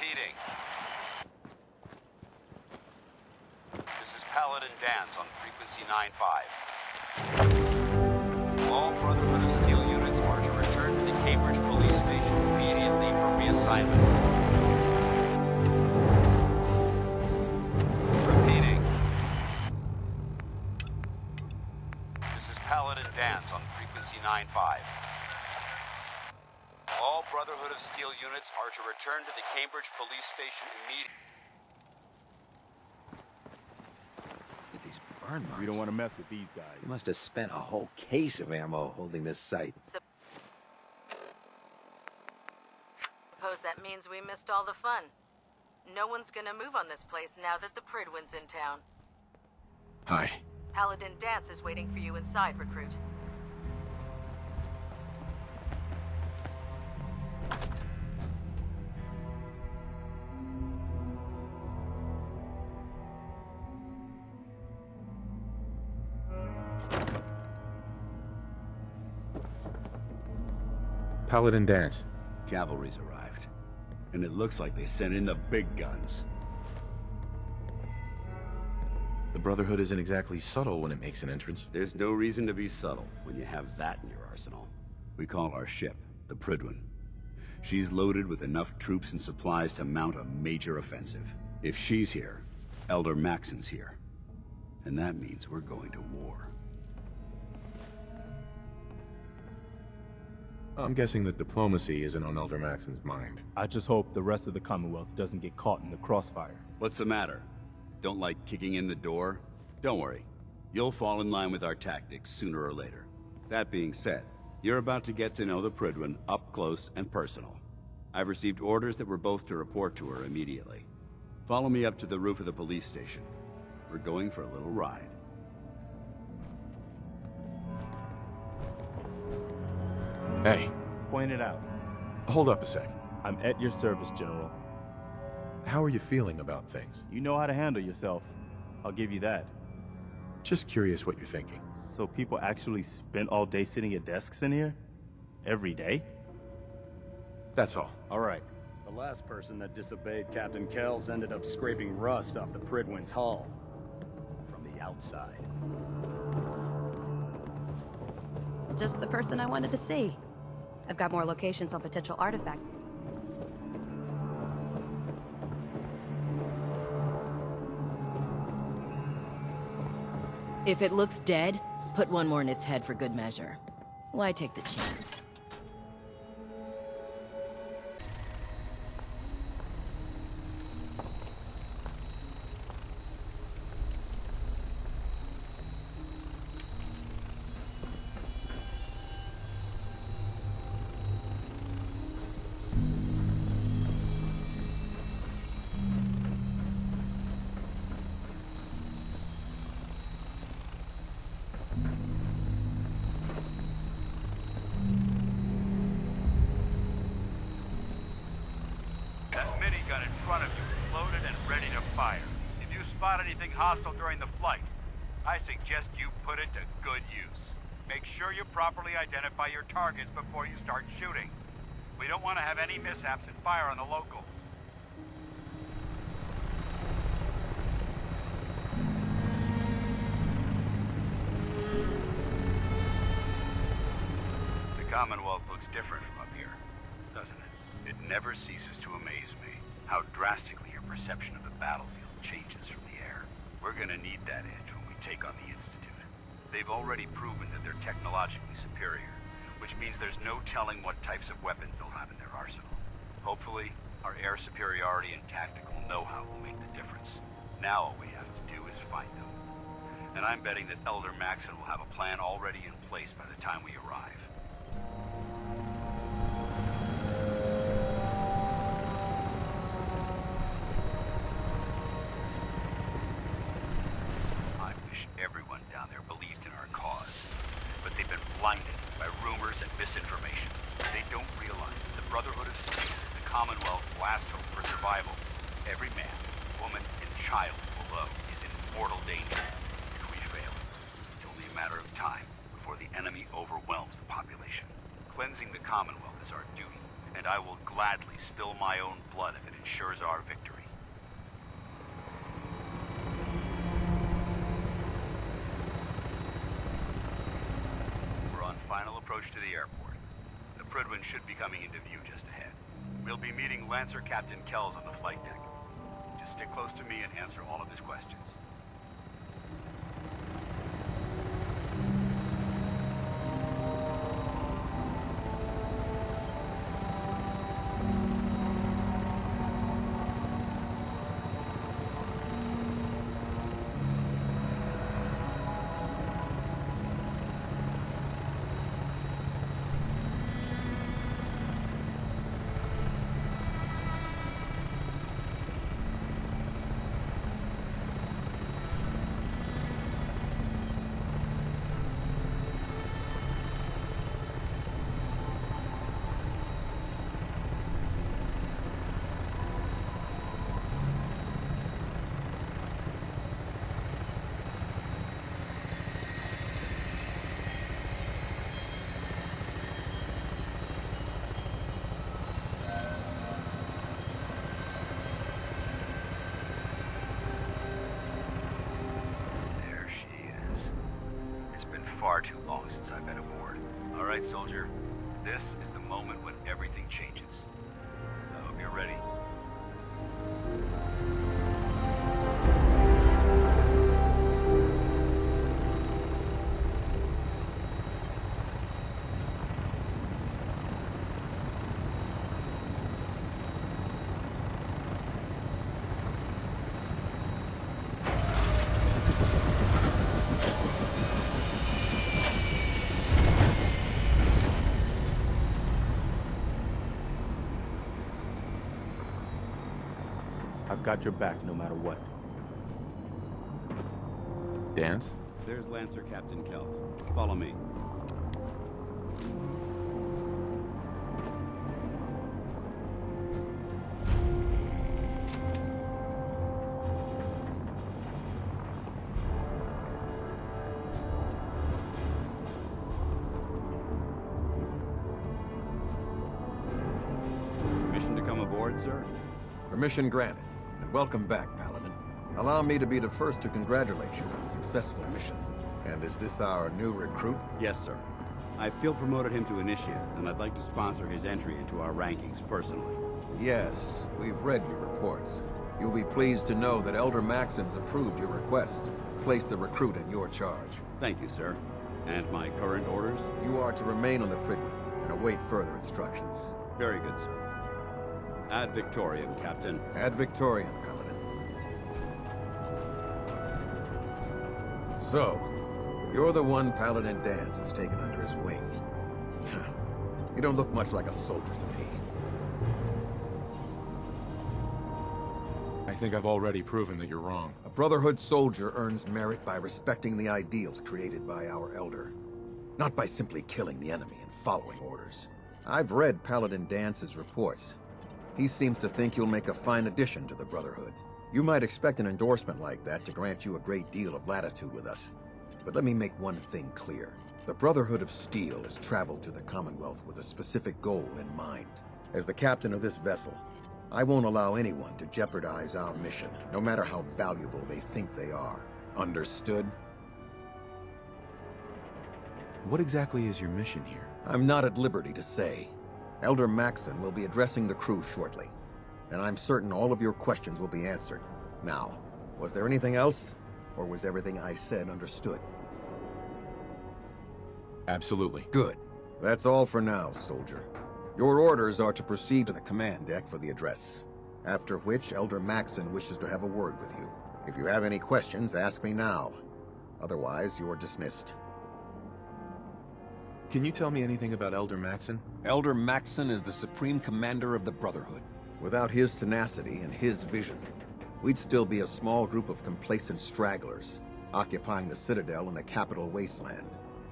Repeating. This is Paladin Dance on frequency 9-5. All Brotherhood of Steel units are to return to the Cambridge Police Station immediately for reassignment. Repeating. This is Paladin Dance on frequency 9-5. All Brotherhood of Steel units are to return to the Cambridge Police Station immediately. These burn marks. We don't want to mess with these guys. You must have spent a whole case of ammo holding this site. Suppose that means we missed all the fun. No one's gonna move on this place now that the Pridwin's in town. Hi. Paladin Dance is waiting for you inside, recruit. Paladin Dance. Cavalry's arrived, and it looks like they sent in the big guns. The Brotherhood isn't exactly subtle when it makes an entrance. There's no reason to be subtle when you have that in your arsenal. We call our ship the Pridwin. She's loaded with enough troops and supplies to mount a major offensive. If she's here, Elder Maxson's here. And that means we're going to war. I'm guessing that diplomacy isn't on Elder Maxson's mind. I just hope the rest of the Commonwealth doesn't get caught in the crossfire. What's the matter? Don't like kicking in the door? Don't worry. You'll fall in line with our tactics sooner or later. That being said, you're about to get to know the Pridwin up close and personal. I've received orders that we're both to report to her immediately. Follow me up to the roof of the police station. We're going for a little ride. Hey, Point it out. hold up a sec. I'm at your service, General. How are you feeling about things? You know how to handle yourself. I'll give you that. Just curious what you're thinking. So people actually spent all day sitting at desks in here? Every day? That's all. All right. The last person that disobeyed Captain Kells ended up scraping rust off the Pridwin's hull. From the outside. Just the person I wanted to see. I've got more locations on potential artifact. If it looks dead, put one more in its head for good measure. Why take the chance? That minigun in front of you is loaded and ready to fire. If you spot anything hostile during the flight, I suggest you put it to good use. Make sure you properly identify your targets before you start shooting. We don't want to have any mishaps and fire on the locals. The Commonwealth looks different from up here, doesn't it? It never ceases to amaze me how drastically your perception of the battlefield changes from the air. We're gonna need that edge when we take on the Institute. They've already proven that they're technologically superior, which means there's no telling what types of weapons they'll have in their arsenal. Hopefully, our air superiority and tactical know-how will make the difference. Now all we have to do is find them. And I'm betting that Elder Maxson will have a plan already in place by the time we arrive. I wish everyone down there believed in our cause, but they've been blinded by rumors and misinformation. They don't realize that the Brotherhood of Steel is the Commonwealth's last hope for survival. Every man, woman, and child below is in mortal danger. If we fail, it's only a matter of time before the enemy overwhelms the population. Cleansing the Commonwealth is our duty, and I will gladly spill my own blood if it ensures our victory. We're on final approach to the airport. The Prydwen should be coming into view just ahead. We'll be meeting Lancer Captain Kells on the flight deck. Just stick close to me and answer all of his questions. Far too long since I've been aboard. All right, soldier. This is the moment when everything changes. I hope you're ready. I've got your back no matter what. Dance? There's Lancer Captain Kells. Follow me. Permission to come aboard, sir? Permission granted, and welcome back, Paladin. Allow me to be the first to congratulate you on a successful mission. And is this our new recruit? Yes, sir. I feel promoted him to initiate, and I'd like to sponsor his entry into our rankings personally. Yes, we've read your reports. You'll be pleased to know that Elder Maxson's approved your request. Place the recruit in your charge. Thank you, sir. And my current orders? You are to remain on the Prydwen and await further instructions. Very good, sir. Ad Victoriam, Captain. Ad Victoriam, Paladin. So, you're the one Paladin Dance has taken under his wing. You don't look much like a soldier to me. I think I've already proven that you're wrong. A Brotherhood soldier earns merit by respecting the ideals created by our Elder, not by simply killing the enemy and following orders. I've read Paladin Dance's reports. He seems to think you'll make a fine addition to the Brotherhood. You might expect an endorsement like that to grant you a great deal of latitude with us. But let me make one thing clear. The Brotherhood of Steel has traveled to the Commonwealth with a specific goal in mind. As the captain of this vessel, I won't allow anyone to jeopardize our mission, no matter how valuable they think they are. Understood? What exactly is your mission here? I'm not at liberty to say. Elder Maxson will be addressing the crew shortly, and I'm certain all of your questions will be answered. Now, was there anything else, or was everything I said understood? Absolutely. Good. That's all for now, soldier. Your orders are to proceed to the command deck for the address, after which Elder Maxson wishes to have a word with you. If you have any questions, ask me now. Otherwise, you're dismissed. Can you tell me anything about Elder Maxson? Elder Maxson is the supreme commander of the Brotherhood. Without his tenacity and his vision, we'd still be a small group of complacent stragglers, occupying the Citadel in the capital wasteland.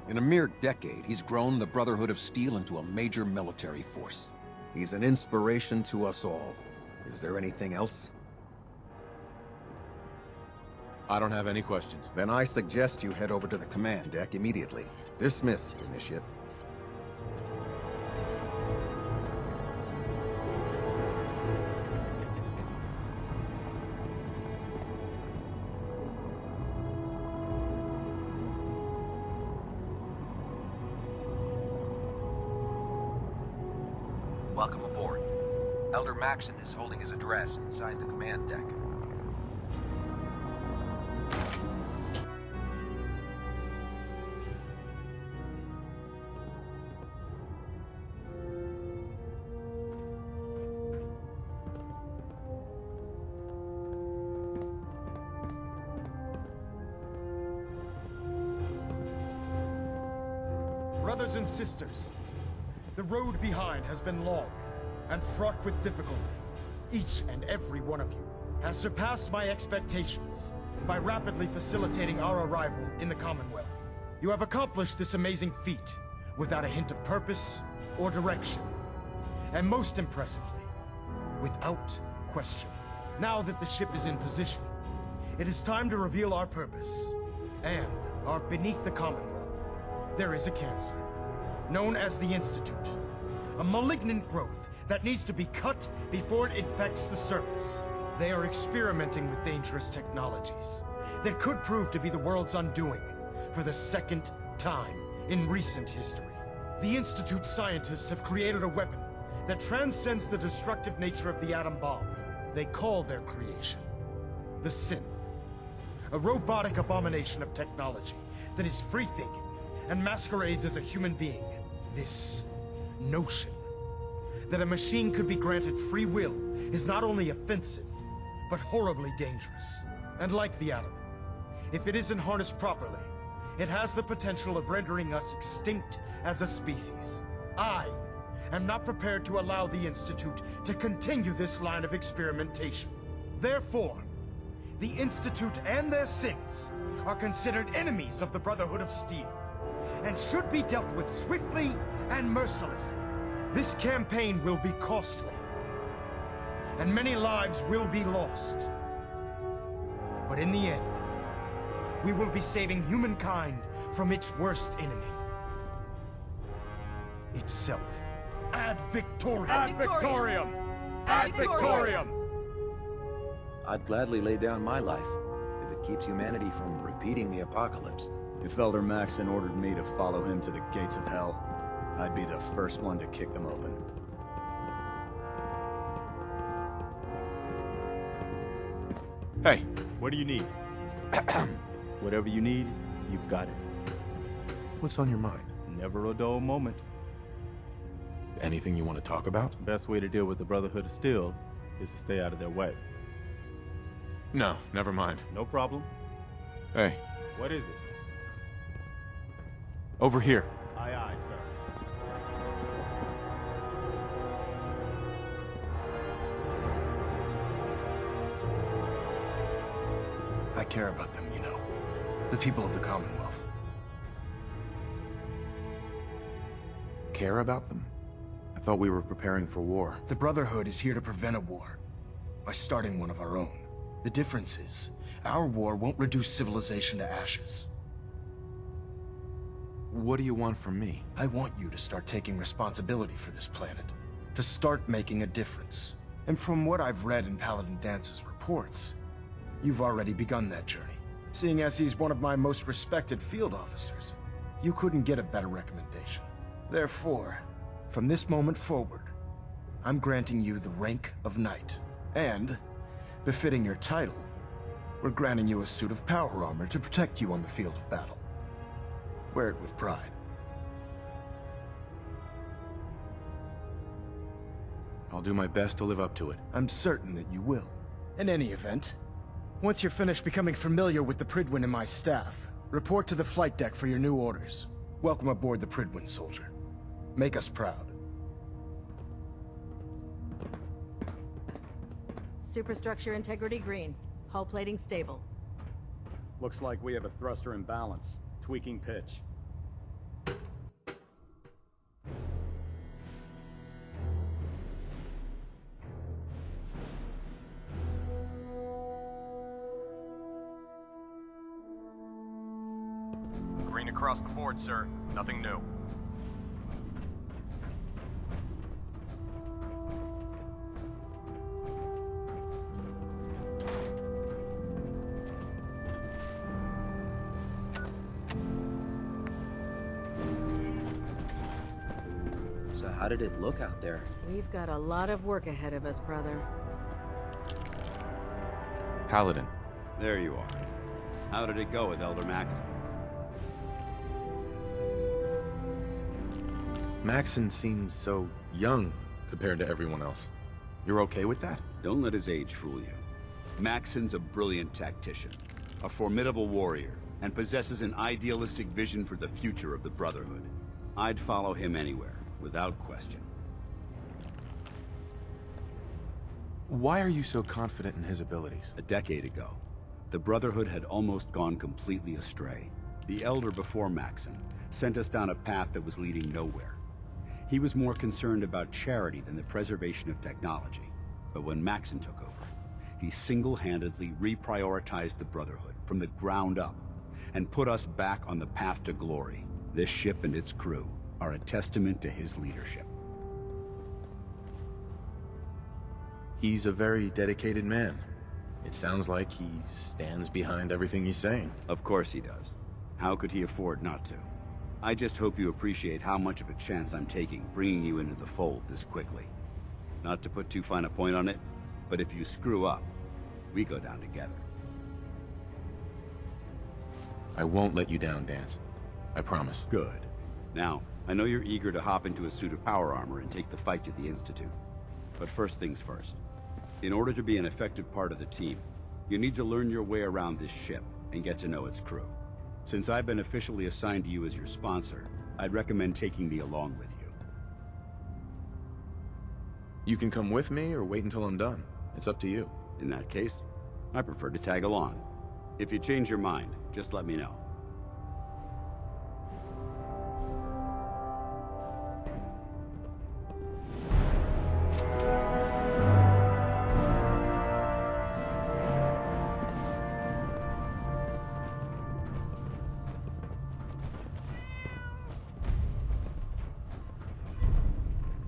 In a mere decade, he's grown the Brotherhood of Steel into a major military force. He's an inspiration to us all. Is there anything else? I don't have any questions. Then I suggest you head over to the command deck immediately. Dismissed, Initiate. Welcome aboard. Elder Maxson is holding his address inside the command deck. Brothers and sisters, the road behind has been long and fraught with difficulty. Each and every one of you has surpassed my expectations by rapidly facilitating our arrival in the Commonwealth. You have accomplished this amazing feat without a hint of purpose or direction. And most impressively, without question. Now that the ship is in position, it is time to reveal our purpose. And our beneath the Commonwealth, there is a cancer, known as the Institute. A malignant growth that needs to be cut before it infects the surface. They are experimenting with dangerous technologies that could prove to be the world's undoing for the second time in recent history. The Institute scientists have created a weapon that transcends the destructive nature of the atom bomb. They call their creation the Synth. A robotic abomination of technology that is free-thinking and masquerades as a human being. This notion that a machine could be granted free will is not only offensive, but horribly dangerous. And like the atom, if it isn't harnessed properly, it has the potential of rendering us extinct as a species. I am not prepared to allow the Institute to continue this line of experimentation. Therefore, the Institute and their synths are considered enemies of the Brotherhood of Steel, and should be dealt with swiftly and mercilessly. This campaign will be costly, and many lives will be lost. But in the end, we will be saving humankind from its worst enemy. Itself. Ad Victoriam! Ad Victoriam! Ad Victoriam! I'd gladly lay down my life if it keeps humanity from repeating the apocalypse. If Elder Maxson ordered me to follow him to the gates of hell, I'd be the first one to kick them open. Hey, What do you need? Whatever you need, you've got it. what's on your mind? Never a dull moment. Anything you want to talk about? Best way to deal with the Brotherhood of Steel is to stay out of their way. No, never mind. No problem. Hey, What is it? over here. Aye, aye, sir. I care about them, you know. The people of the Commonwealth. Care about them? I thought we were preparing for war. The Brotherhood is here to prevent a war by starting one of our own. The difference is, our war won't reduce civilization to ashes. What do you want from me? I want you to start taking responsibility for this planet. To start making a difference. And from what I've read in Paladin Dance's reports, you've already begun that journey. Seeing as he's one of my most respected field officers, you couldn't get a better recommendation. Therefore, from this moment forward, I'm granting you the rank of Knight. And, befitting your title, we're granting you a suit of power armor to protect you on the field of battle. Wear it with pride. I'll do my best to live up to it. I'm certain that you will. In any event, once you're finished becoming familiar with the Pridwin and my staff, report to the flight deck for your new orders. Welcome aboard the Pridwin, soldier. Make us proud. Superstructure integrity green. Hull plating stable. Looks like we have a thruster imbalance. Tweaking pitch. Green across the board, sir. Nothing new. So how did it look out there? We've got a lot of work ahead of us, brother. Paladin. There you are. How did it go with Elder Maxson? Maxson seems so young compared to everyone else. You're okay with that? Don't let his age fool you. Maxson's a brilliant tactician, a formidable warrior, and possesses an idealistic vision for the future of the Brotherhood. I'd follow him anywhere, without question. Why are you so confident in his abilities? A decade ago, the Brotherhood had almost gone completely astray. The Elder before Maxson sent us down a path that was leading nowhere. He was more concerned about charity than the preservation of technology. But when Maxson took over, he single-handedly reprioritized the Brotherhood from the ground up and put us back on the path to glory. This ship and its crew are a testament to his leadership. He's a very dedicated man. It sounds like he stands behind everything he's saying. Of course he does. How could he afford not to? I just hope you appreciate how much of a chance I'm taking bringing you into the fold this quickly. Not to put too fine a point on it, but if you screw up, we go down together. I won't let you down, Dance. I promise. Good. Now, I know you're eager to hop into a suit of power armor and take the fight to the Institute. But first things first. In order to be an effective part of the team, you need to learn your way around this ship and get to know its crew. Since I've been officially assigned to you as your sponsor, I'd recommend taking me along with you. You can come with me or wait until I'm done. It's up to you. In that case, I prefer to tag along. If you change your mind, just let me know.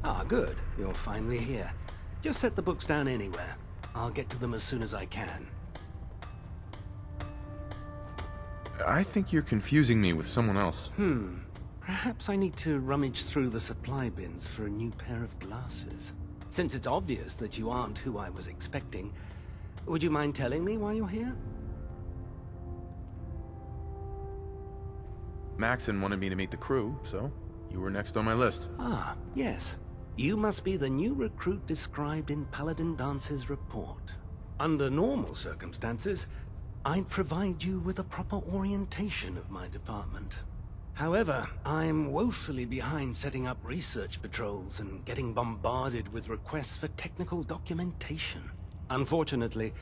Ah, good. You're finally here. Just set the books down anywhere. I'll get to them as soon as I can. I think you're confusing me with someone else. Perhaps I need to rummage through the supply bins for a new pair of glasses. Since it's obvious that you aren't who I was expecting, would you mind telling me why you're here? Maxson wanted me to meet the crew, so you were next on my list. Ah, yes. You must be the new recruit described in Paladin Dance's report. Under normal circumstances, I'd provide you with a proper orientation of my department. However, I'm woefully behind setting up research patrols and getting bombarded with requests for technical documentation. Unfortunately,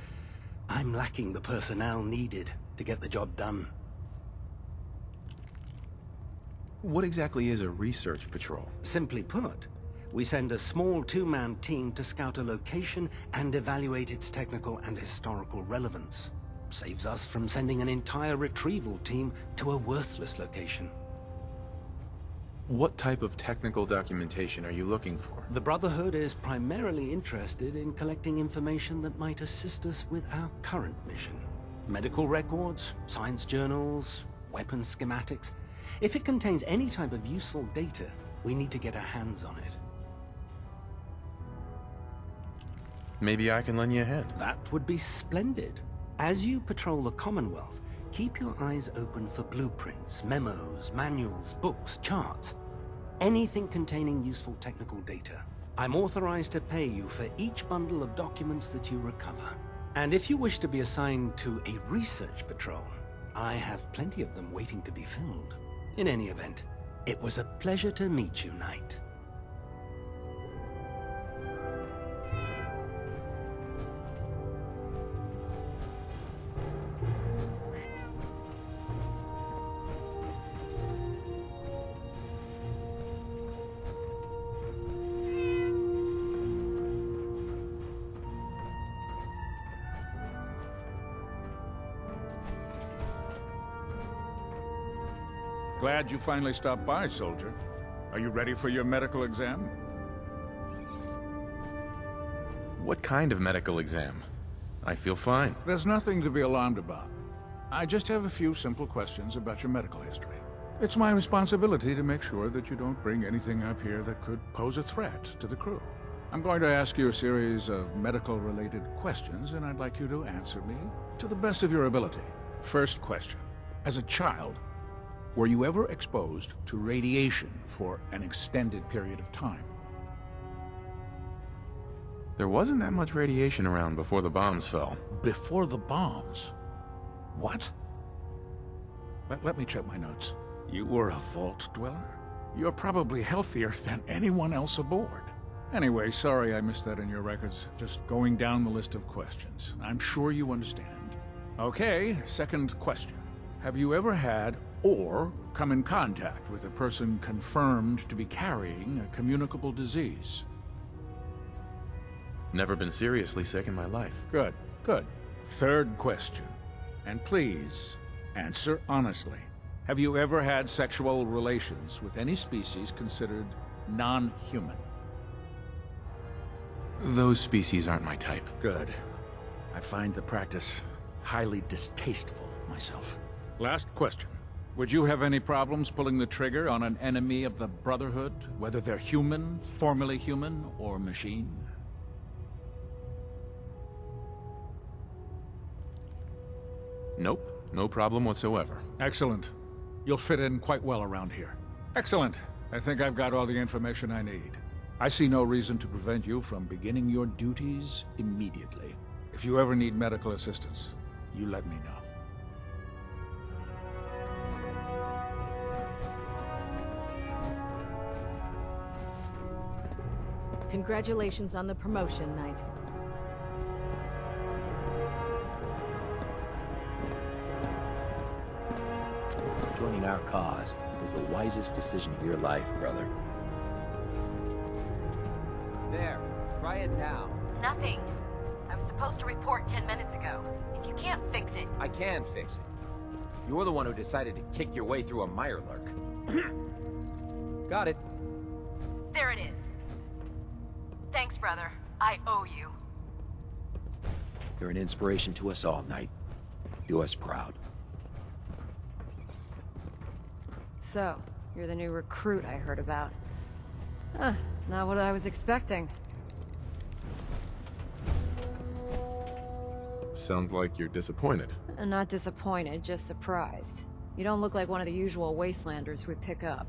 I'm lacking the personnel needed to get the job done. What exactly is a research patrol? Simply put, we send a small two-man team to scout a location and evaluate its technical and historical relevance. Saves us from sending an entire retrieval team to a worthless location. What type of technical documentation are you looking for? The Brotherhood is primarily interested in collecting information that might assist us with our current mission. Medical records, science journals, weapon schematics. If it contains any type of useful data, we need to get our hands on it. Maybe I can lend you a hand. That would be splendid. As you patrol the Commonwealth, keep your eyes open for blueprints, memos, manuals, books, charts. Anything containing useful technical data. I'm authorized to pay you for each bundle of documents that you recover. And if you wish to be assigned to a research patrol, I have plenty of them waiting to be filled. In any event, it was a pleasure to meet you, Knight. Glad you finally stopped by, soldier. Are you ready for your medical exam? What kind of medical exam? I feel fine. There's nothing to be alarmed about. I just have a few simple questions about your medical history. It's my responsibility to make sure that you don't bring anything up here that could pose a threat to the crew. I'm going to ask you a series of medical-related questions, and I'd like you to answer me to the best of your ability. First question. As a child, were you ever exposed to radiation for an extended period of time? There wasn't that much radiation around before the bombs fell. Before the bombs? What? Let me check my notes. You were a vault dweller? You're probably healthier than anyone else aboard. Anyway, sorry I missed that in your records. Just going down the list of questions. I'm sure you understand. Okay, second question. Have you ever had or come in contact with a person confirmed to be carrying a communicable disease? Never been seriously sick in my life. Good, good. Third question. And please, answer honestly. Have you ever had sexual relations with any species considered non-human? Those species aren't my type. Good. I find the practice highly distasteful myself. Last question. Would you have any problems pulling the trigger on an enemy of the Brotherhood, whether they're human, formerly human, or machine? Nope. No problem whatsoever. Excellent. You'll fit in quite well around here. Excellent. I think I've got all the information I need. I see no reason to prevent you from beginning your duties immediately. If you ever need medical assistance, you let me know. Congratulations on the promotion, Knight. Joining our cause was the wisest decision of your life, brother. There. Try it now. Nothing. I was supposed to report 10 minutes ago. If you can't fix it... I can fix it. You're the one who decided to kick your way through a Mirelurk. Got it. There it is. Thanks, brother. I owe you. You're an inspiration to us all, Knight. Do us proud. So, you're the new recruit I heard about. Huh, not what I was expecting. Sounds like you're disappointed. Not disappointed, just surprised. You don't look like one of the usual wastelanders we pick up.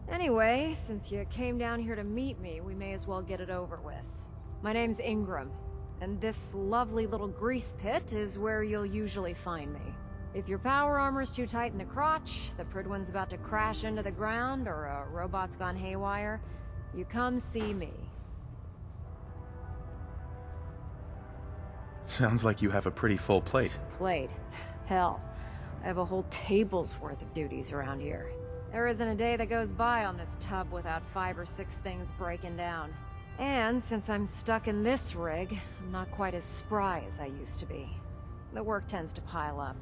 Anyway, since you came down here to meet me, we may as well get it over with. My name's Ingram, and this lovely little grease pit is where you'll usually find me. If your power armor's too tight in the crotch, the Pridwin's about to crash into the ground, or a robot's gone haywire, you come see me. Sounds like you have a pretty full plate. Plate? Hell, I have a whole table's worth of duties around here. There isn't a day that goes by on this tub without 5 or 6 things breaking down. And since I'm stuck in this rig, I'm not quite as spry as I used to be. The work tends to pile up.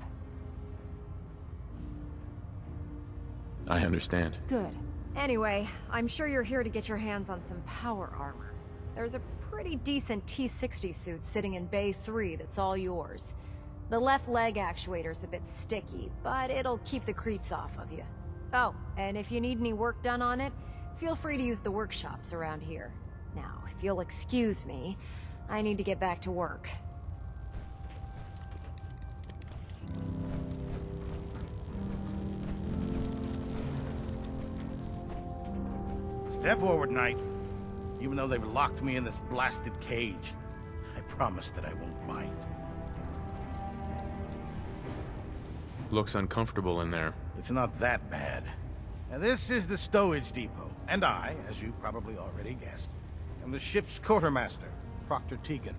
I understand. Good. Anyway, I'm sure you're here to get your hands on some power armor. There's a pretty decent T-60 suit sitting in Bay 3 that's all yours. The left leg actuator's a bit sticky, but it'll keep the creeps off of you. Oh, and if you need any work done on it, feel free to use the workshops around here. Now, if you'll excuse me, I need to get back to work. Step forward, Knight. Even though they've locked me in this blasted cage, I promise that I won't mind. Looks uncomfortable in there. It's not that bad. Now, this is the stowage depot, and I, as you probably already guessed, am the ship's quartermaster, Proctor Tegan.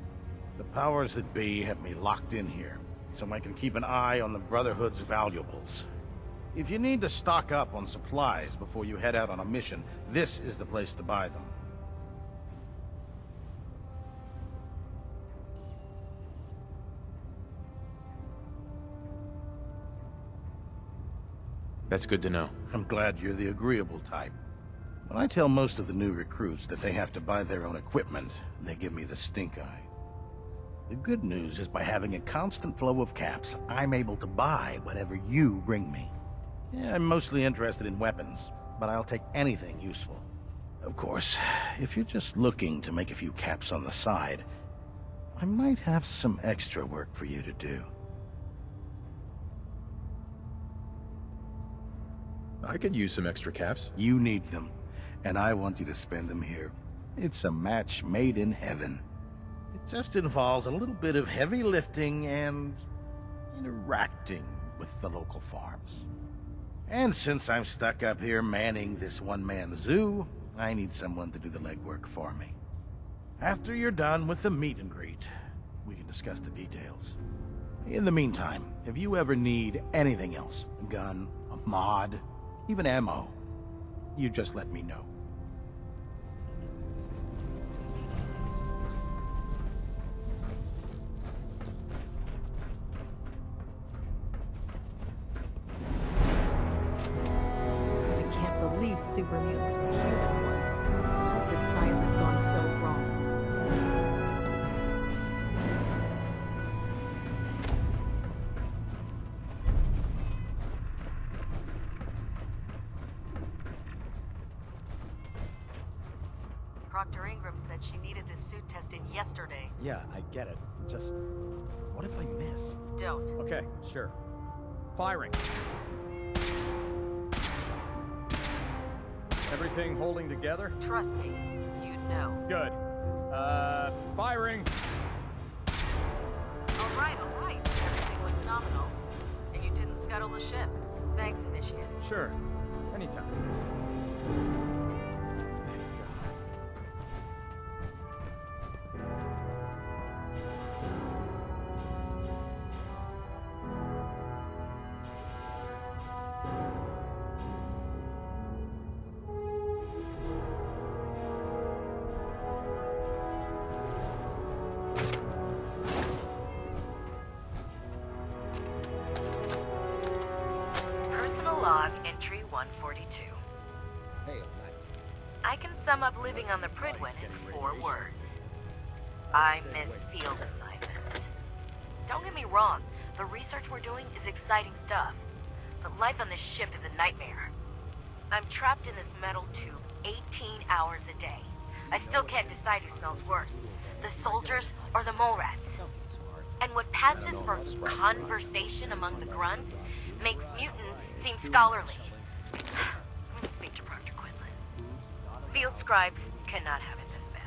The powers that be have me locked in here, so I can keep an eye on the Brotherhood's valuables. If you need to stock up on supplies before you head out on a mission, this is the place to buy them. That's good to know. I'm glad you're the agreeable type. When I tell most of the new recruits that they have to buy their own equipment, they give me the stink eye. The good news is by having a constant flow of caps, I'm able to buy whatever you bring me. Yeah, I'm mostly interested in weapons, but I'll take anything useful. Of course, if you're just looking to make a few caps on the side, I might have some extra work for you to do. I could use some extra caps. You need them, and I want you to spend them here. It's a match made in heaven. It just involves a little bit of heavy lifting and interacting with the local farms. And since I'm stuck up here manning this one-man zoo, I need someone to do the legwork for me. After you're done with the meet and greet, we can discuss the details. In the meantime, if you ever need anything else, a gun, a mod, even ammo, you just let me know. I can't believe super mutants were human once. How could science have gone so wrong? Proctor Ingram said she needed this suit tested yesterday. Yeah, I get it. Just, what if I miss? Don't. Okay, sure. Firing. Everything holding together? Trust me, you'd know. Good. Firing. All right. Everything looks nominal. And you didn't scuttle the ship. Thanks, Initiate. Sure. Anytime. Personal log entry 142. I can sum up living on the Pridwin in 4 words. I miss field assignments. Don't get me wrong, the research we're doing is exciting stuff, but life on this ship is a nightmare. I'm trapped in this metal tube 18 hours a day. I still can't decide who smells worse, the soldiers or the mole rats. And what passes for conversation among the grunts makes mutants seem scholarly. Let me speak to Proctor Quinlan. Field scribes cannot have it this bad.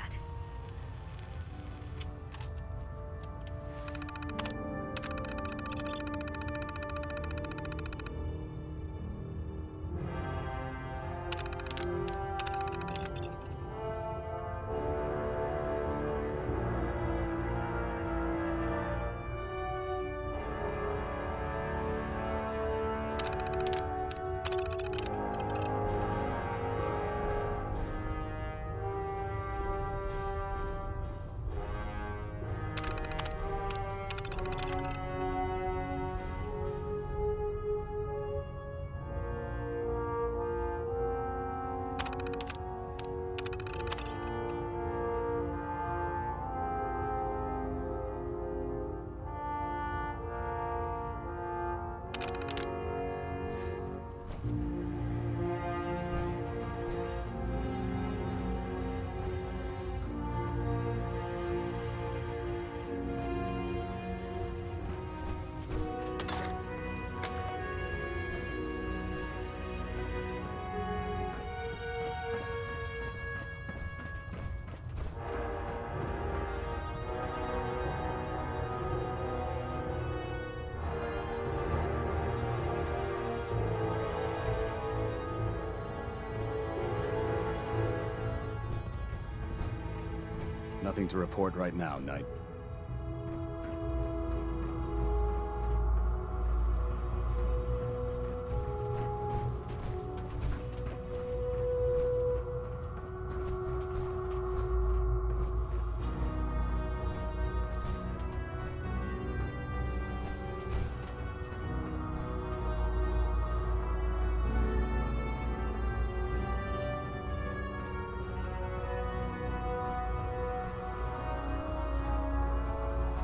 Nothing to report right now, Knight.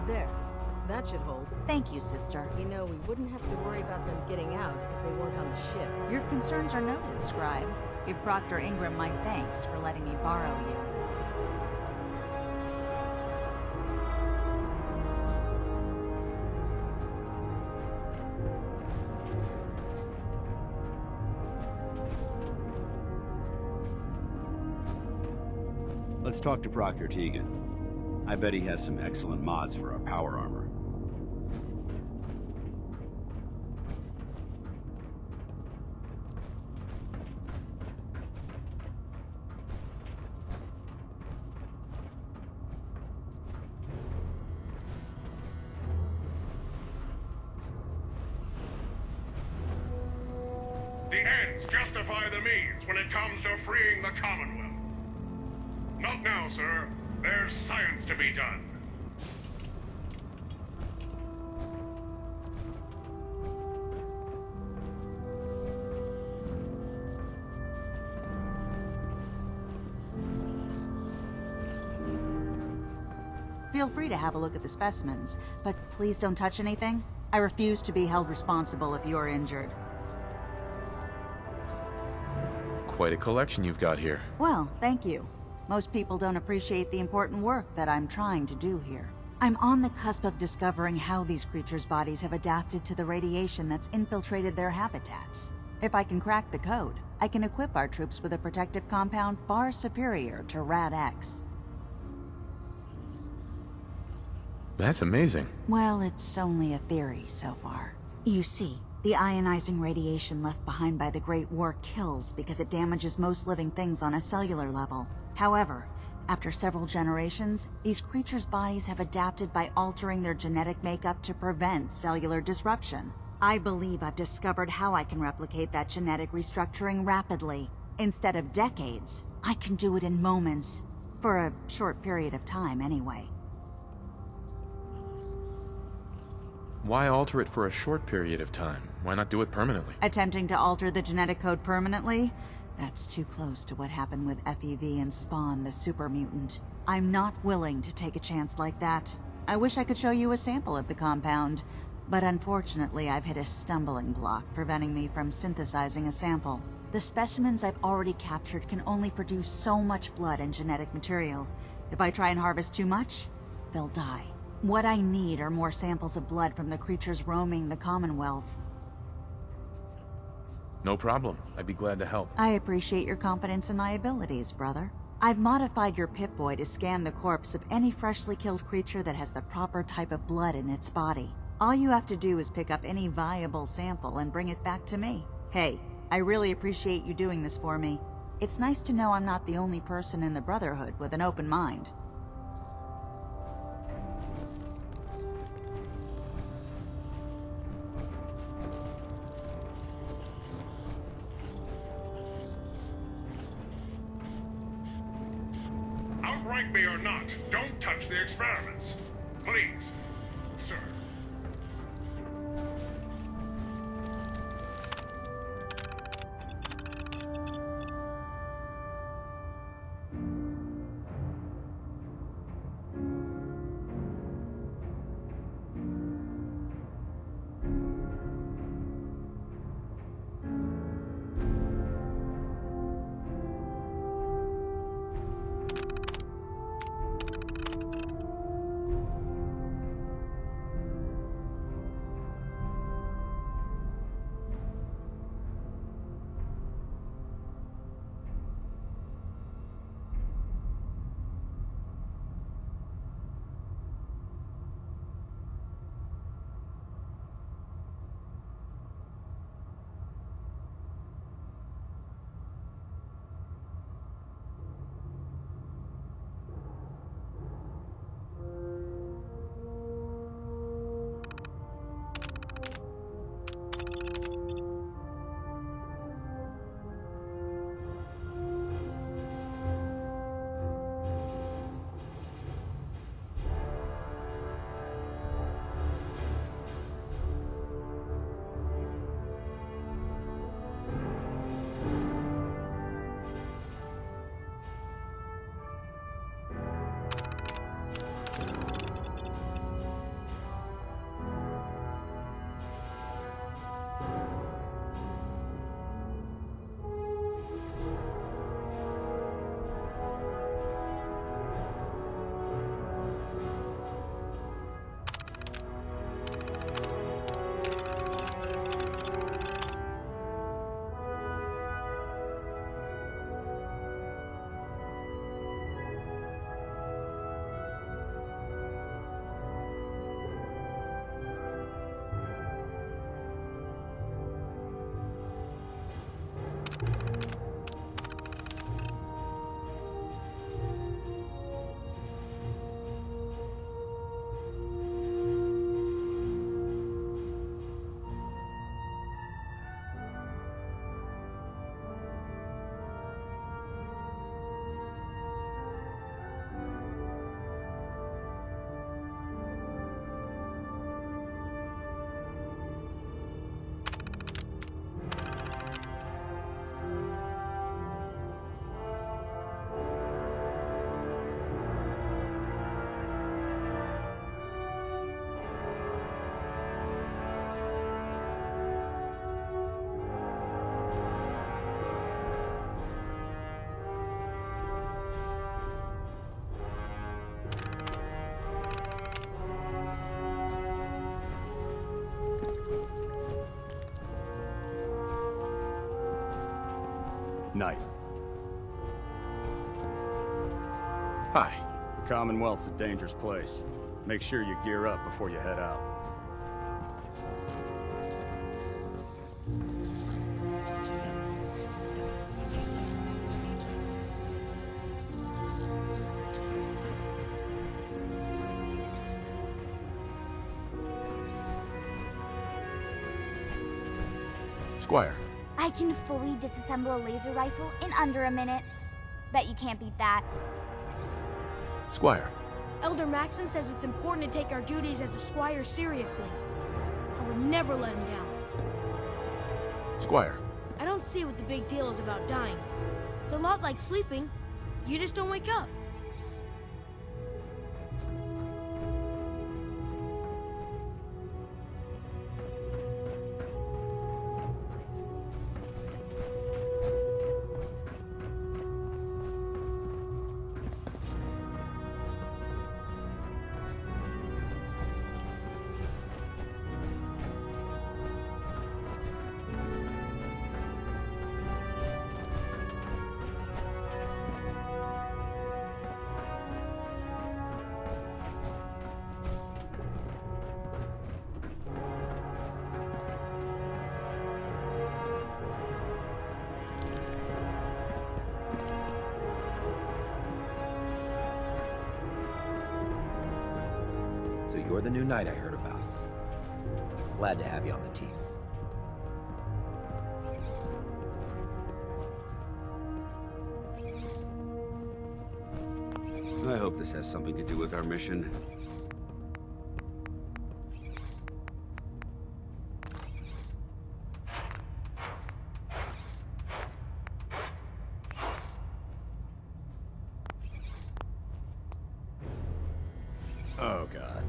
There. That should hold. Thank you, sister. You know, we wouldn't have to worry about them getting out if they weren't on the ship. Your concerns are noted, Scribe. Give Proctor Ingram my thanks for letting me borrow you. Let's talk to Proctor Tegan. I bet he has some excellent mods for our power armor. The ends justify the means when it comes to freeing the Commonwealth. Not now, sir. There's science to be done. Feel free to have a look at the specimens, but please don't touch anything. I refuse to be held responsible if you're injured. Quite a collection you've got here. Well, thank you. Most people don't appreciate the important work that I'm trying to do here. I'm on the cusp of discovering how these creatures' bodies have adapted to the radiation that's infiltrated their habitats. If I can crack the code, I can equip our troops with a protective compound far superior to Rad-X. That's amazing. Well, it's only a theory so far. You see, the ionizing radiation left behind by the Great War kills because it damages most living things on a cellular level. However, after several generations, these creatures' bodies have adapted by altering their genetic makeup to prevent cellular disruption. I believe I've discovered how I can replicate that genetic restructuring rapidly. Instead of decades, I can do it in moments. For a short period of time, anyway. Why alter it for a short period of time? Why not do it permanently? Attempting to alter the genetic code permanently? That's too close to what happened with FEV and Spawn, the super mutant. I'm not willing to take a chance like that. I wish I could show you a sample of the compound, but unfortunately I've hit a stumbling block preventing me from synthesizing a sample. The specimens I've already captured can only produce so much blood and genetic material. If I try and harvest too much, they'll die. What I need are more samples of blood from the creatures roaming the Commonwealth. No problem. I'd be glad to help. I appreciate your confidence in my abilities, brother. I've modified your Pip-Boy to scan the corpse of any freshly killed creature that has the proper type of blood in its body. All you have to do is pick up any viable sample and bring it back to me. Hey, I really appreciate you doing this for me. It's nice to know I'm not the only person in the Brotherhood with an open mind. Outrank me or not, don't touch the experiments. Please, sir. Night. Hi. The Commonwealth's a dangerous place. Make sure you gear up before you head out. Squire. I can fully disassemble a laser rifle in under a minute. Bet you can't beat that. Squire. Elder Maxson says it's important to take our duties as a squire seriously. I would never let him down. Squire. I don't see what the big deal is about dying. It's a lot like sleeping. You just don't wake up. So you're the new knight I heard about. Glad to have you on the team. I hope this has something to do with our mission. Oh, God.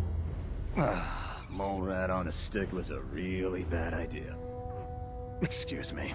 Mole rat on a stick was a really bad idea. Excuse me.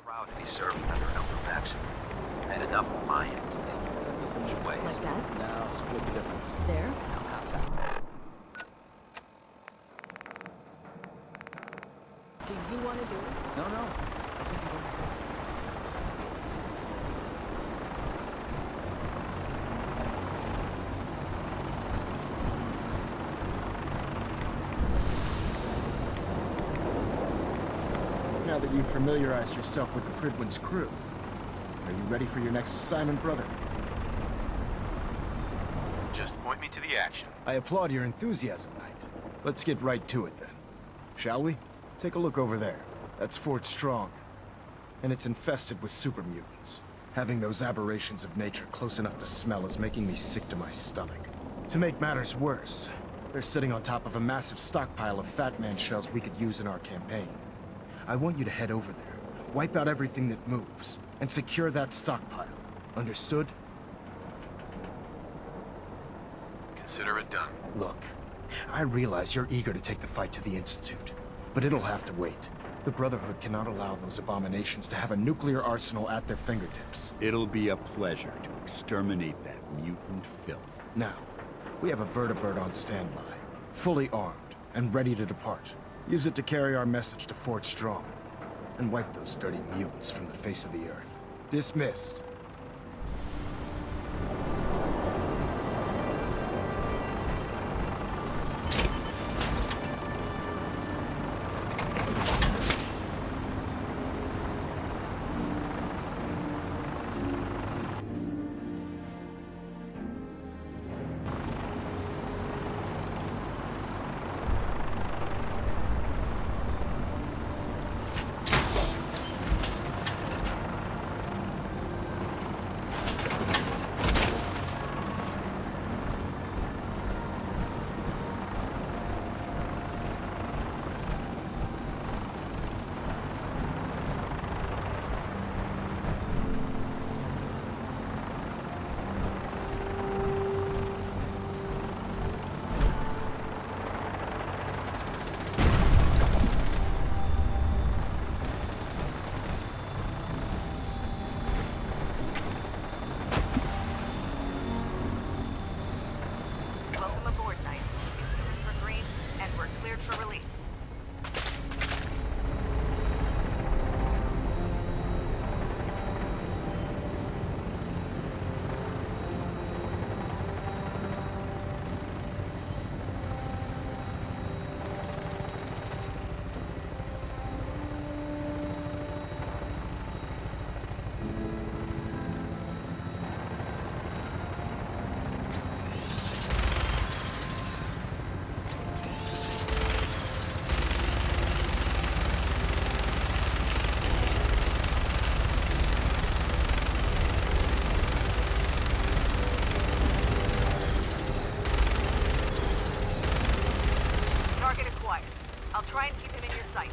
Proud to be serving under Elder Maxson. And enough of my ends in these foolish ways. Like that? Now split the difference. There? Now have that. Do you want to do it? No. I think you understand. Now that you've familiarized yourself with the Pridwin's crew, are you ready for your next assignment, brother? Just point me to the action. I applaud your enthusiasm, Knight. Let's get right to it then. Shall we? Take a look over there. That's Fort Strong. And it's infested with super mutants. Having those aberrations of nature close enough to smell is making me sick to my stomach. To make matters worse, they're sitting on top of a massive stockpile of Fat Man shells we could use in our campaign. I want you to head over there, wipe out everything that moves, and secure that stockpile. Understood? Consider it done. Look, I realize you're eager to take the fight to the Institute, but it'll have to wait. The Brotherhood cannot allow those abominations to have a nuclear arsenal at their fingertips. It'll be a pleasure to exterminate that mutant filth. Now, we have a vertibird on standby, fully armed, and ready to depart. Use it to carry our message to Fort Strong, and wipe those dirty mutants from the face of the earth. Dismissed. Try and keep him in your sight.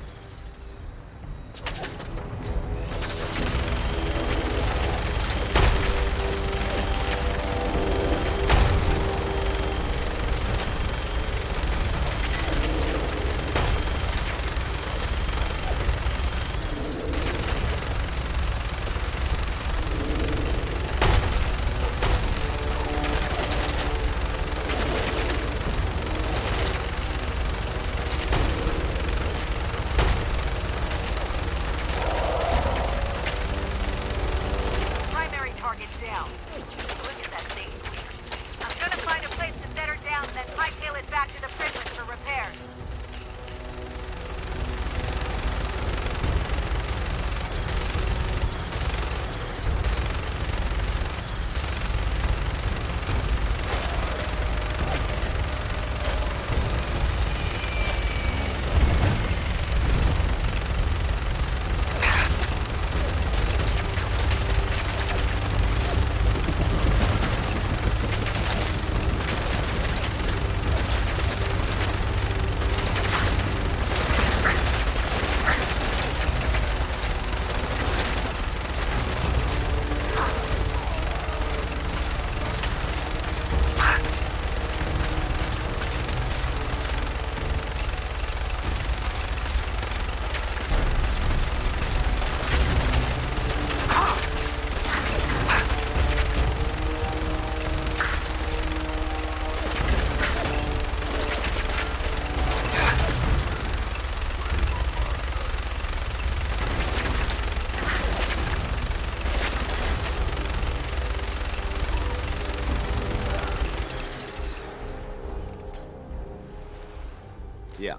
Yeah.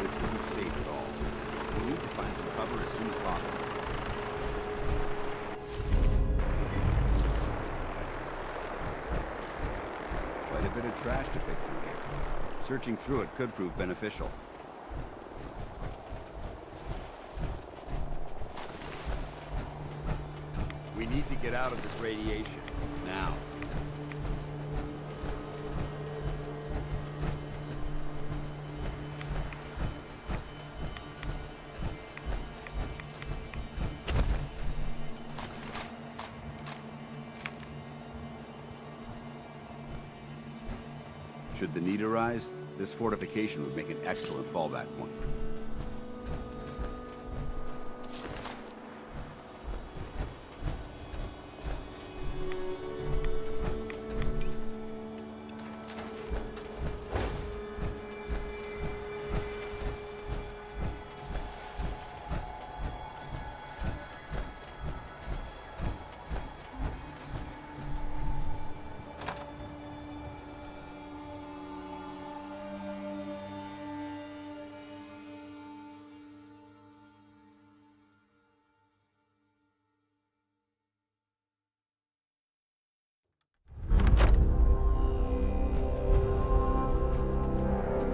This isn't safe at all. We need to find some cover as soon as possible. Quite a bit of trash to pick through here. Searching through it could prove beneficial. We need to get out of this radiation, now. Should the need arise, this fortification would make an excellent fallback point.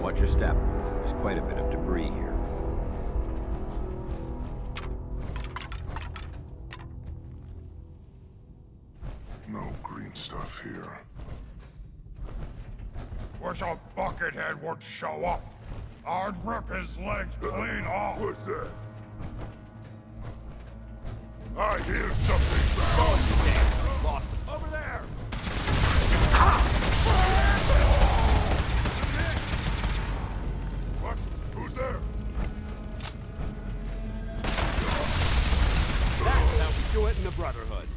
Watch your step. There's quite a bit of debris here. No green stuff here. Wish a buckethead would show up. I'd rip his legs clean off. What's that? I hear something. Oh, you damn. Lost him. Over there! What? Who's there? That's how we do it in the Brotherhood.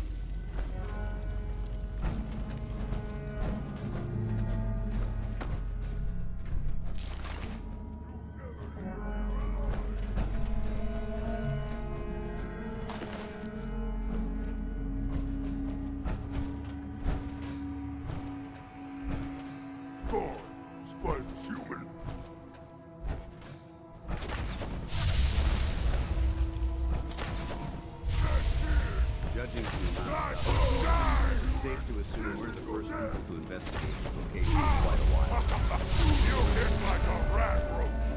Judging from the amount of stuff, it's safe to assume we're the first people to investigate this location in quite a while. You hit like a rat roach.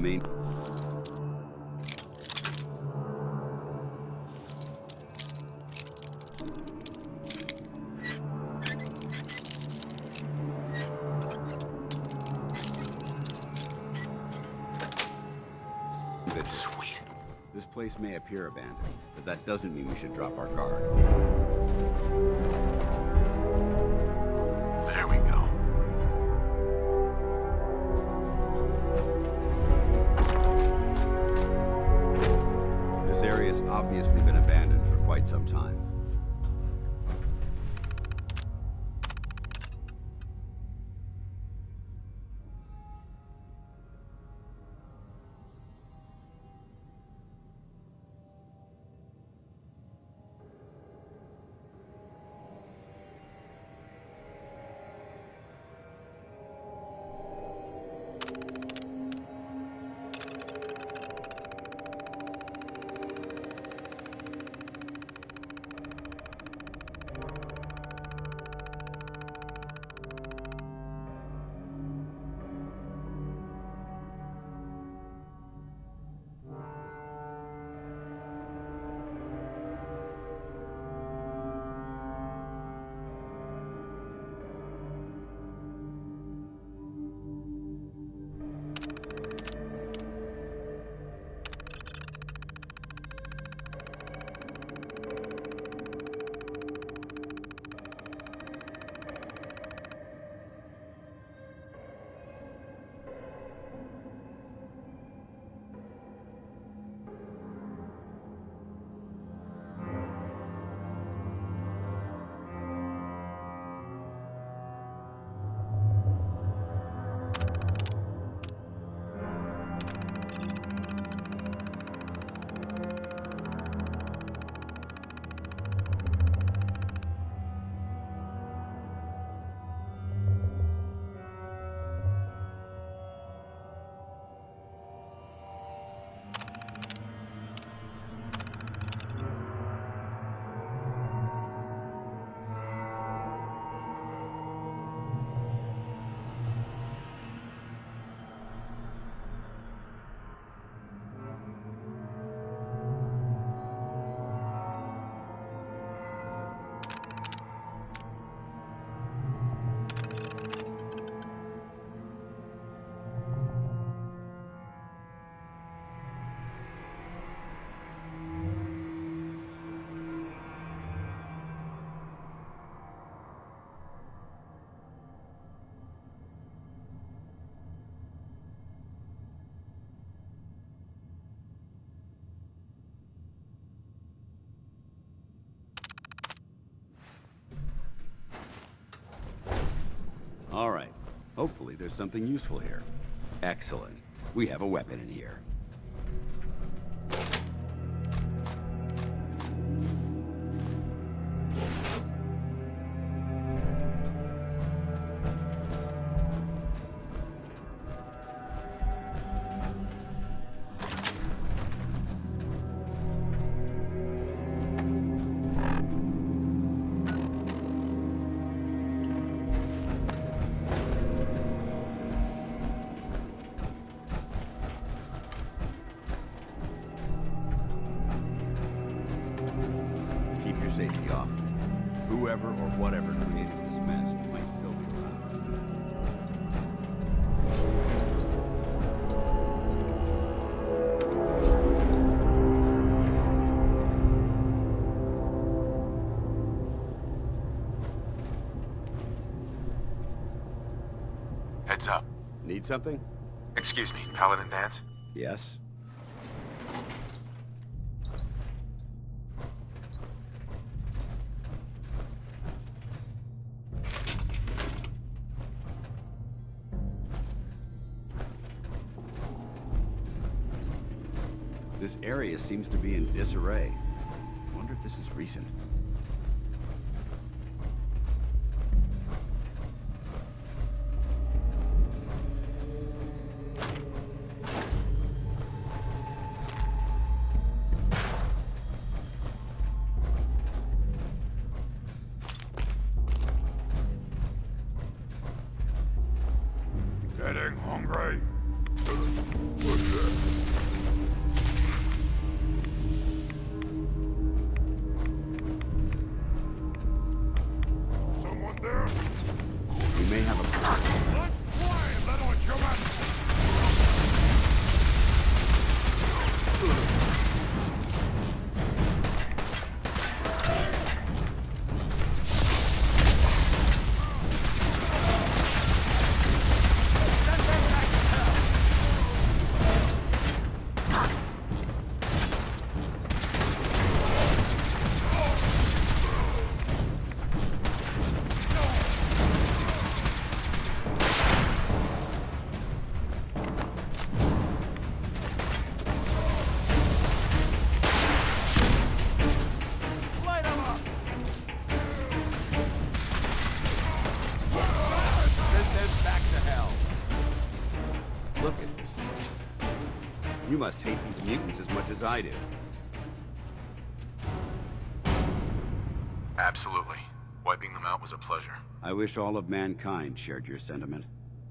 main... Sweet. This place may appear abandoned, but that doesn't mean we should drop our guard. There we go. This area's obviously been abandoned for quite some time. All right. Hopefully there's something useful here. Excellent. We have a weapon in here. Safety off. Whoever or whatever created this mess might still be around. Heads up. Need something? Excuse me, Paladin Dance? Yes. This area seems to be in disarray. I wonder if this is recent. Getting hungry? You must hate these mutants as much as I do. Absolutely. Wiping them out was a pleasure. I wish all of mankind shared your sentiment.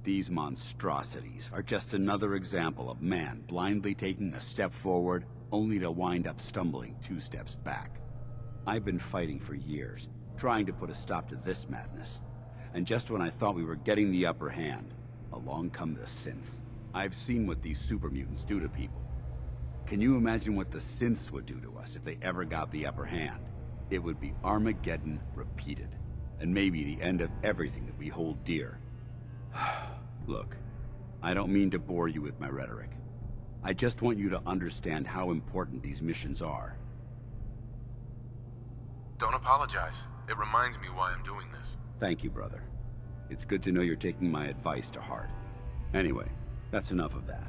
These monstrosities are just another example of man blindly taking a step forward, only to wind up stumbling 2 steps back. I've been fighting for years, trying to put a stop to this madness. And just when I thought we were getting the upper hand, along come the synths. I've seen what these super mutants do to people. Can you imagine what the synths would do to us if they ever got the upper hand? It would be Armageddon repeated, and maybe the end of everything that we hold dear. Look, I don't mean to bore you with my rhetoric. I just want you to understand how important these missions are. Don't apologize. It reminds me why I'm doing this. Thank you, brother. It's good to know you're taking my advice to heart. Anyway, that's enough of that.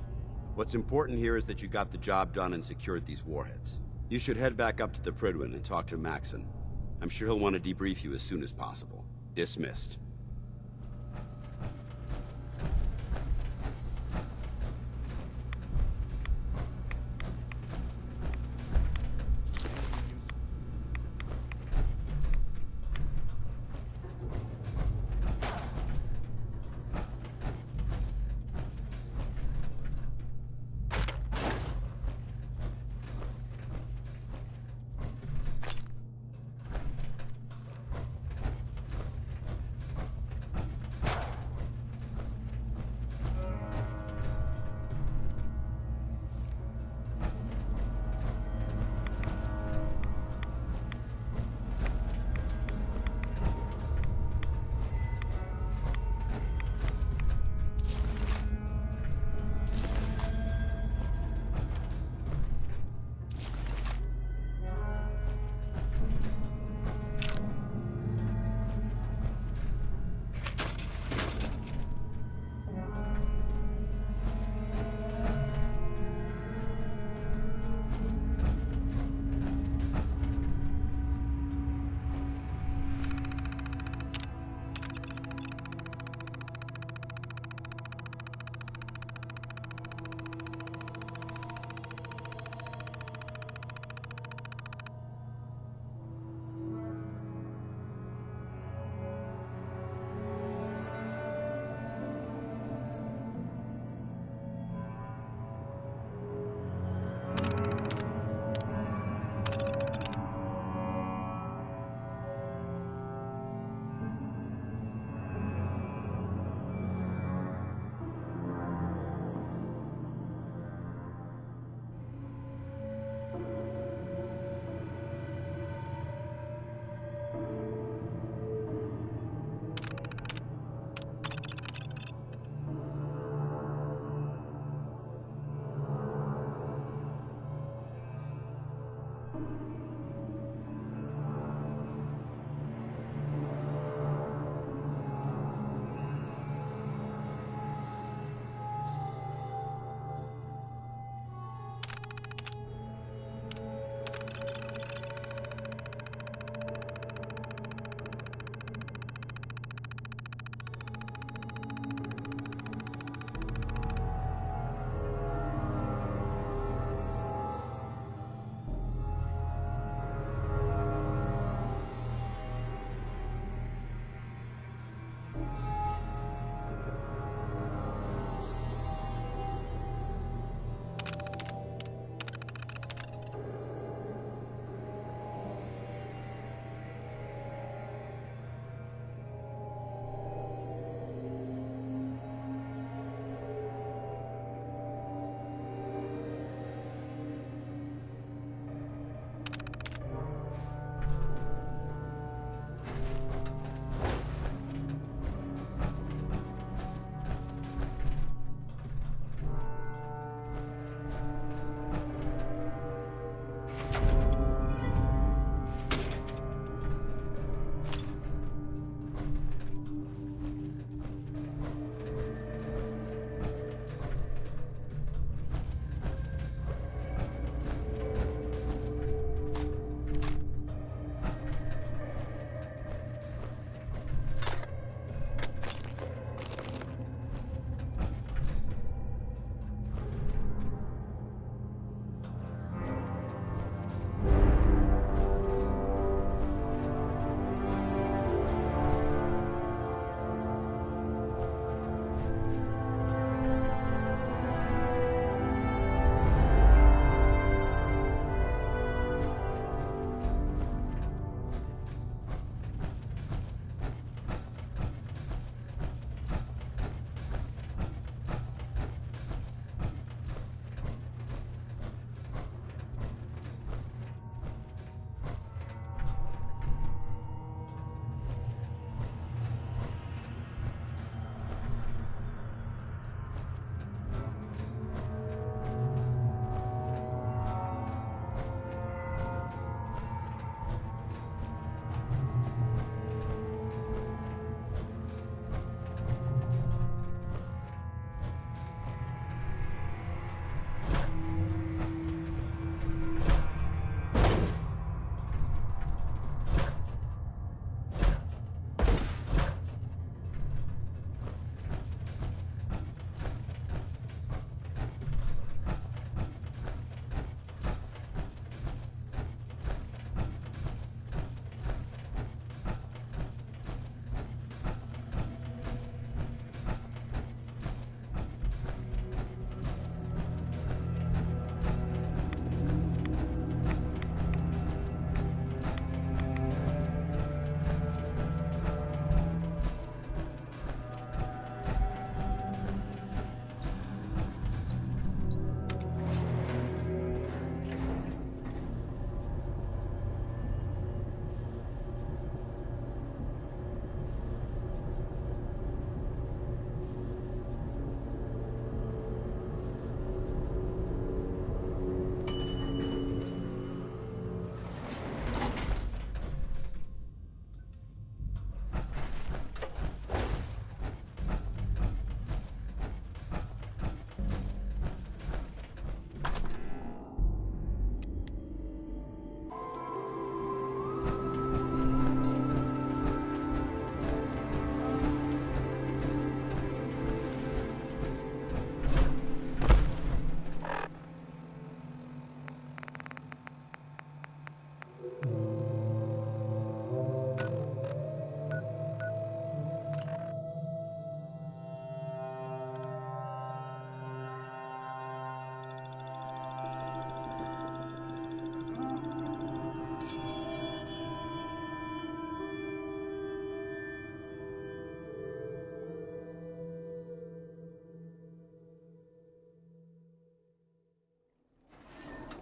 What's important here is that you got the job done and secured these warheads. You should head back up to the Prydwen and talk to Maxson. I'm sure he'll want to debrief you as soon as possible. Dismissed.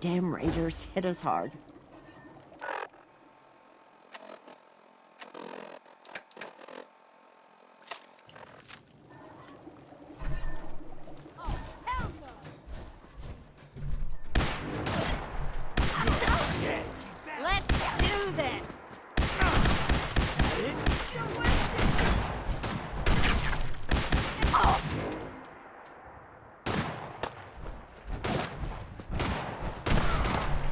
Damn raiders hit us hard. Let's do this!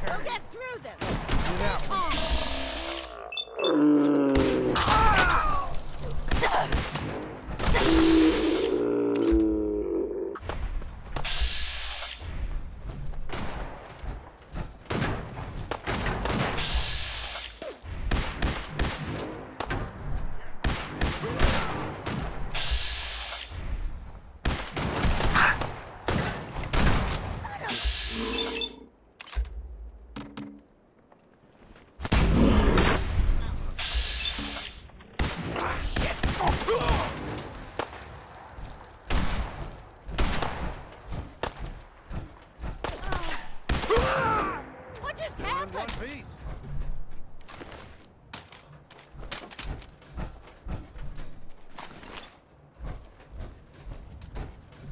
We'll get through this! What just happened?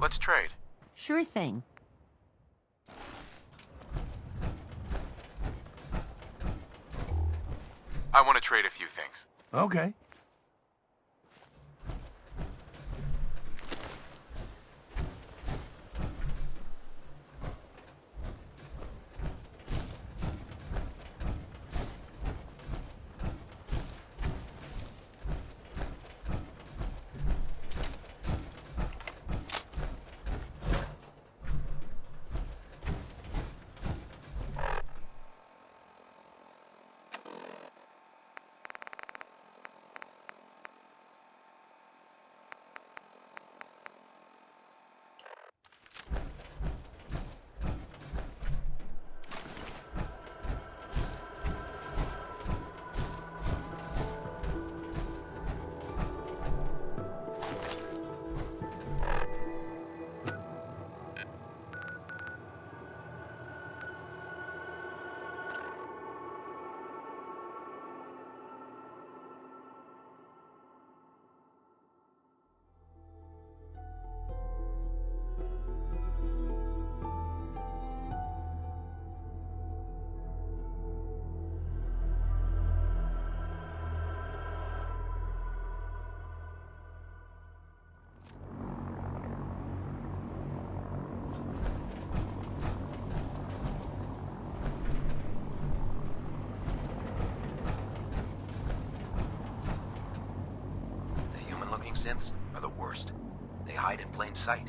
Let's trade. Sure thing. I want to trade a few things. Okay. Synths are the worst. They hide in plain sight.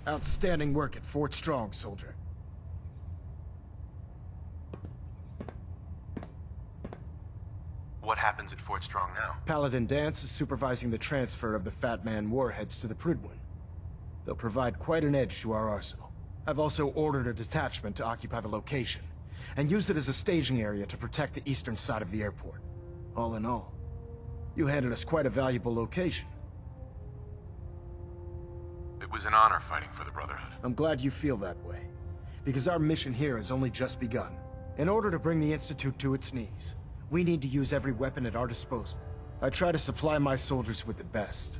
Outstanding work at Fort Strong, soldier. What happens at Fort Strong now? Paladin Danse is supervising the transfer of the Fat Man warheads to the Prydwen. They'll provide quite an edge to our arsenal. I've also ordered a detachment to occupy the location, and use it as a staging area to protect the eastern side of the airport. All in all, you handed us quite a valuable location. It was an honor fighting for the Brotherhood. I'm glad you feel that way, because our mission here has only just begun. In order to bring the Institute to its knees, we need to use every weapon at our disposal. I try to supply my soldiers with the best.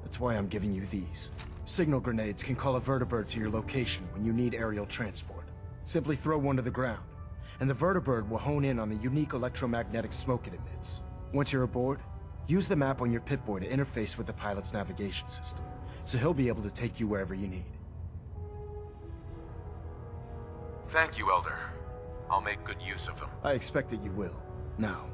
That's why I'm giving you these. Signal grenades can call a vertibird to your location when you need aerial transport. Simply throw one to the ground, and the vertibird will hone in on the unique electromagnetic smoke it emits. Once you're aboard, use the map on your Pip-Boy to interface with the pilot's navigation system, so he'll be able to take you wherever you need. Thank you, Elder. I'll make good use of them. I expect that you will. Now,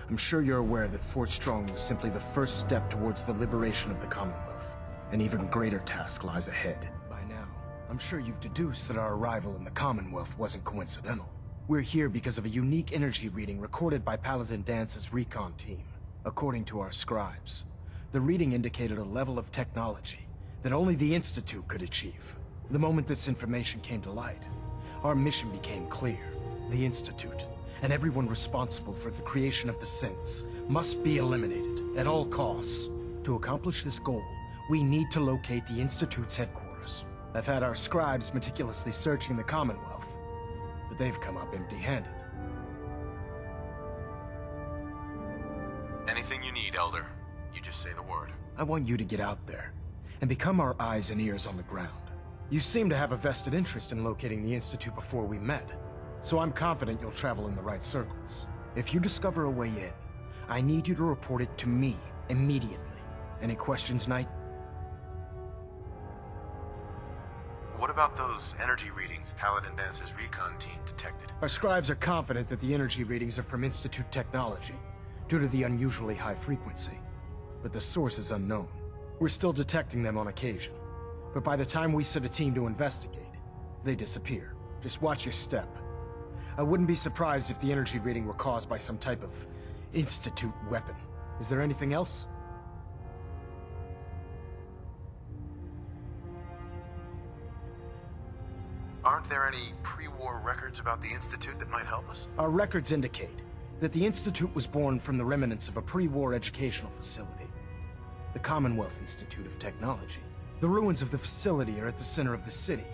I'm sure you're aware that Fort Strong was simply the first step towards the liberation of the Commonwealth. An even greater task lies ahead. By now, I'm sure you've deduced that our arrival in the Commonwealth wasn't coincidental. We're here because of a unique energy reading recorded by Paladin Dance's recon team. According to our scribes, the reading indicated a level of technology that only the Institute could achieve. The moment this information came to light, Our mission became clear. The Institute, and everyone responsible for the creation of the synths, must be eliminated at all costs. To accomplish this goal, we need to locate the Institute's headquarters. I've had our scribes meticulously searching the Commonwealth, but they've come up empty-handed. Anything you need, Elder. You just say the word. I want you to get out there and become our eyes and ears on the ground. You seem to have a vested interest in locating the Institute before we met, so I'm confident you'll travel in the right circles. If you discover a way in, I need you to report it to me immediately. Any questions, Knight? What about those energy readings Paladin Dance's recon team detected? Our scribes are confident that the energy readings are from Institute technology, due to the unusually high frequency. But the source is unknown. We're still detecting them on occasion. But by the time we send a team to investigate, they disappear. Just watch your step. I wouldn't be surprised if the energy reading were caused by some type of Institute weapon. Is there anything else? Aren't there any pre-war records about the Institute that might help us? Our records indicate that the Institute was born from the remnants of a pre-war educational facility, the Commonwealth Institute of Technology. The ruins of the facility are at the center of the city,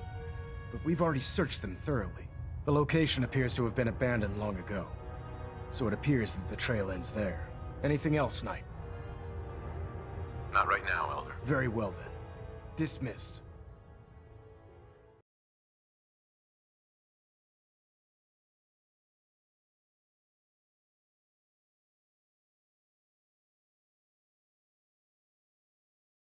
but we've already searched them thoroughly. The location appears to have been abandoned long ago, so it appears that the trail ends there. Anything else, Knight? Not right now, Elder. Very well then. Dismissed.